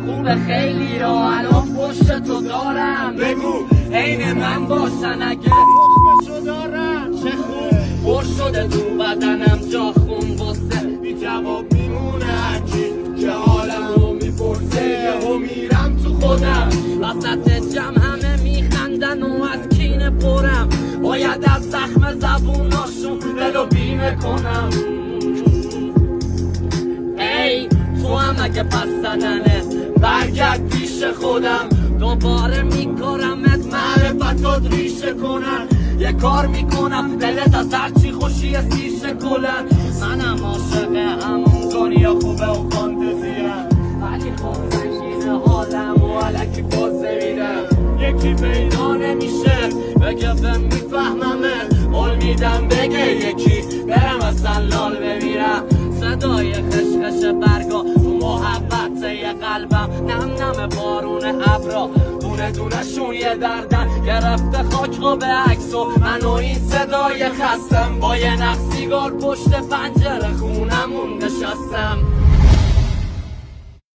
خوبه خیلی را الان پشت تو دارم، بگو عین من باشن اگه تخمشو دارم. چه خوب پر شده تو بدنم جا خون واسه بی جواب میمونه هرکی که حالم رو میپرسه. یهو میرم تو خودم وسط جمع همه میخندن و از کینه پرم. باید از زخم زبوناشون دلو بیمه کنم. ای تو هم اگه پس زدنه برگرد پیش خودم. دوباره میکارمت معرفتات ریشه کنن. یه کار میکنم دلت از هرچی خوشی سیشه کلن. منم عاشق همون دنیا خوبه و فانتزیم، ولی خب سنگین حالم و علکی بازه میرم. یکی پیدا نمیشه بگه به میفهممه، قول میدم بگه یکی برم از سلال بمیرم. صدای خشخش برگا تو محبت یه قلبم، نم نم بارون ابرا دونه دونه شون یه دردن گرفته خاک ها به عکس و من و این صدای خستم با یه نخ سیگار پشت پنجره خونمون نشستم.